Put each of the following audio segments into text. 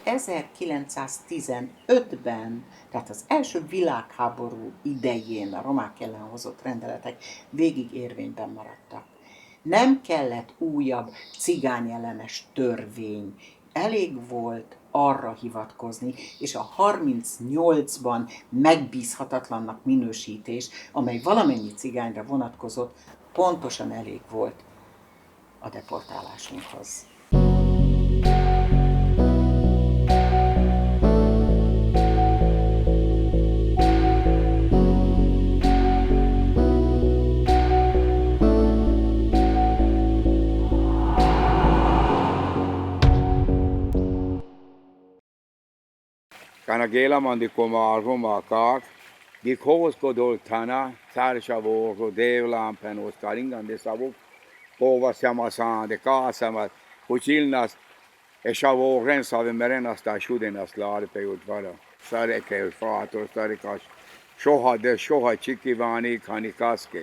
1915-ben, tehát az első világháború idején a romák ellen hozott rendeletek végig érvényben maradtak. Nem kellett újabb cigányellenes törvény, elég volt arra hivatkozni, és a 38-ban megbízhatatlannak minősítés, amely valamennyi cigányra vonatkozott, pontosan elég volt a deportálásunkhoz. Kana gela mandi koma romakak, dik hovoskodol tana, szársavó, dévlámpen, osztaringan, de szavuk, povasjamasan, de kásamat, hucsilnas, és avó renszave merenasztás, sudenasz lárpe udvara. Szareke, fátor, szarikas, soha csikivánik, hani kaszke.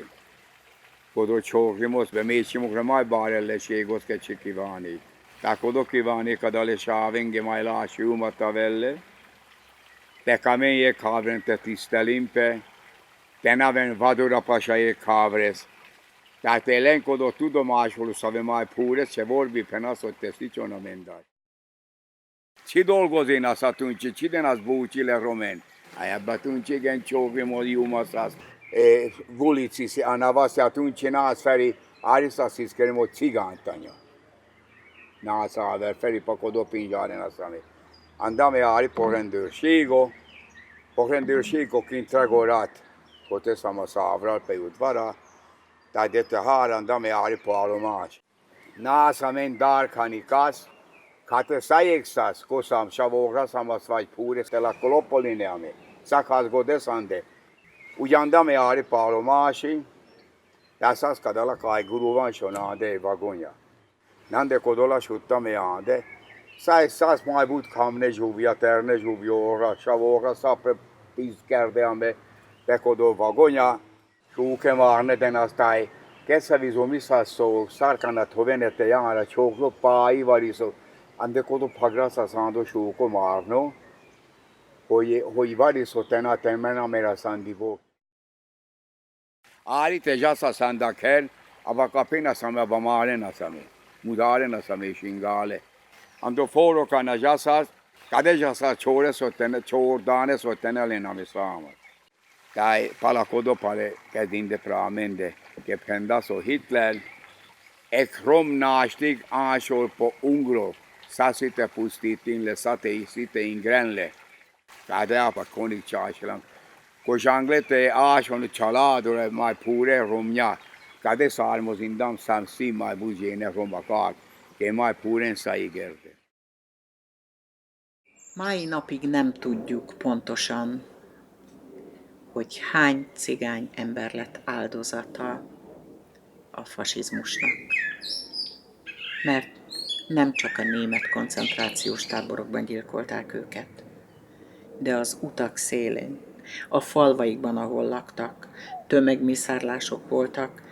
Kodó csókrimos, be mécsimokra majd bárelleség, ke csikivánik. Tehát kodó kívánik a dalesávenge, majd lási umata velle, te kamények havren te tisztelimpe, te naven vadurapasajék havres. Tehát elenkodó tudomásul szave majd púres, se vorbi penaszot te szicsona mendaj. Ci dolgozén az atunci, ci den az búcsile romen. Aia batunci gen csókrimos jumaszász. Vulicis, a navaszi atunci nász feri, ariszaszisz kerimo cigántanya. Nász áver, feri pakodó pingyáren az ami. Andame ari po rendőrségo kint regorat, hogy szavral pe udvara, tehát dette háran dame ari po állomás. Nász amen darkanikas, kate szájékszás, koszám savóra szamasz vagy púres, te la kolopoline ame, szakház godeszande. Ugyan dame ari po állomási, tehát szász kadala kaj guru van sonáde vagonya. Nande kodola suttame ande, Száz mai bud kamne zsúvja, terne zsúvjóra, savóra, szapre pizkerde, ame bekodó vagonya, súke márne, den aztán keszevizó miszászó, szárkánat hovenete jára, csókló pái variszó, ande kodó pagrasza szándó súko márno, hogy variszó tena temen, amera szándivó. Ári te zsásza szándaker, abakapén a szame, máren a szame, mudáren a szame singále. Ando foro kana jasas, kade jasas chordane sottene lenami samat. Kai palakodo pale kedinde pramende, ke pendaso Hitler, ekrom nástig ásol po ungro, szaszite pusztítin le szite ingrenle. Kade apa konik csásilam. Kosanglete áson családore mai pure romnya, kade származindam számszi mai buzséne romakák, ke mai puren száigerde. Mai napig nem tudjuk pontosan, hogy hány cigány ember lett áldozata a fasizmusnak. Mert nem csak a német koncentrációs táborokban gyilkolták őket, de az utak szélén, a falvaikban, ahol laktak, tömegmészárlások voltak,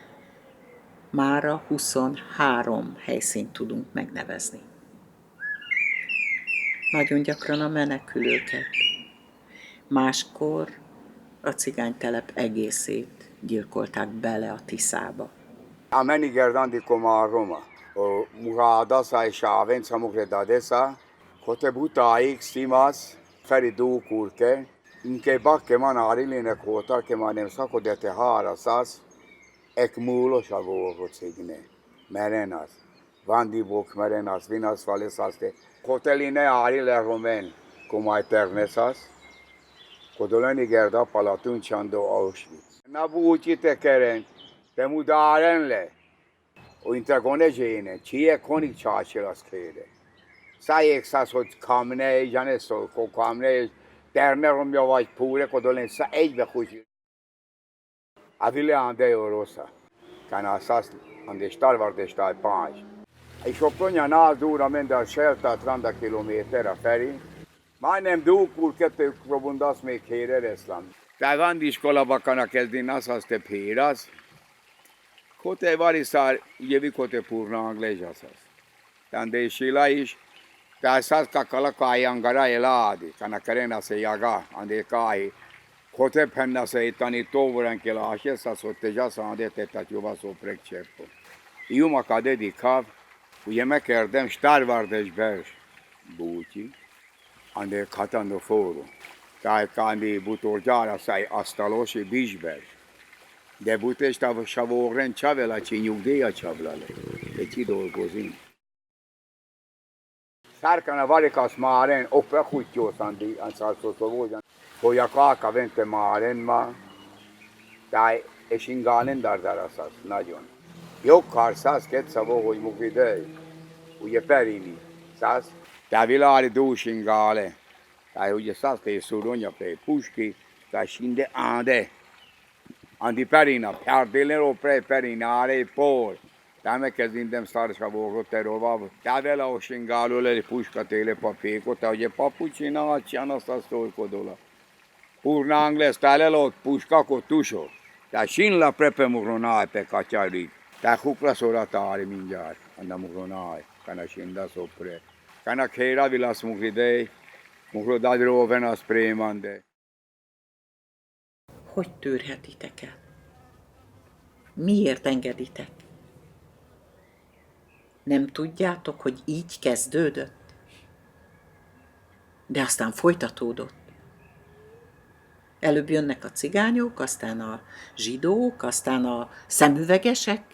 mára 23 helyszínt tudunk megnevezni. Nagyon gyakran a menekülőket, máskor a cigánytelep egészét gyilkolták bele a Tiszába. A menigerdandi koma Roma, o muhadasa és a vensamukre dadesa, kote butáig szimasz, feri dúkurke, inke bakke man arilének voltak, ke már nem szakodete háraszász, ek múlos a volgot cigne, merenas, vandibok merenas, vinas valeszászte, koteline arile romen, komaj terneszász, kodolani gerda palatuncsando Auschwitz. Na búcsite keren, te mudaren le, o intragone gene, cie konik csásil az kére. Szájékszász, hogy kamne, janeszol, kamne, terne romja vagy púre, kodolen szá egybe húzsi. A vile ande eurosa, kana szász, ande starvardestáj páncs. És optonya nál duramente a scelta 30 kilométer a feri, majdnem dúkul kettő probundasz még hérereszlám. Tehát vandiskola kezdin azt te pérasz, kote varisár, ugye vi kote purnang lejaszasz. Tande sila is, Tai saska kalakai angara eladi, kana karena se yaga, ande kai. Kote penna se itani tovuren kela ashe sa sotteja sande tetatyova soprek çeppo. Iuma kade dikav, u yemek erdem ştar vardeş beş. Buti, ande katando foro. Tai kandi butorjara sai astaloshi bijbeş. De bute stava şavoren çavela çi nyugdíja çavlale. Eci dolgozim. Sárkana varikas máren, oppe kutyószandi, anszálszószó voljan. Hogy a káka vente máren ma, táj, és ingánen dardaraszasz, nagyon. Jokkar száz ketszavó, hogy mukidej, ugye perini, száz. Táj vilári dús ingále, táj ugye száz te szuronya pe puski, táj sinde áde. Andi perina, pjárdélero pre perinare por. Táj kezdindem szárszavóról terolva, táj vele a singáló le puska téle papéko, táj ugye papucsina, csiana szasztolkodola. Purna angles tälelot puskako tuso. Tää shinla prepe mukronai pe kacharik. Tää hukla sorataari mindjárt. Anna mukronai. Kana shinda sopre. Kana kheira vilas mukridei. Mukrodadro venas prémande. Hogy tűrhetitek el? Miért engeditek? Nem tudjátok, hogy így kezdődött? De aztán folytatódott. Előbb jönnek a cigányok, aztán a zsidók, aztán a szemüvegesek,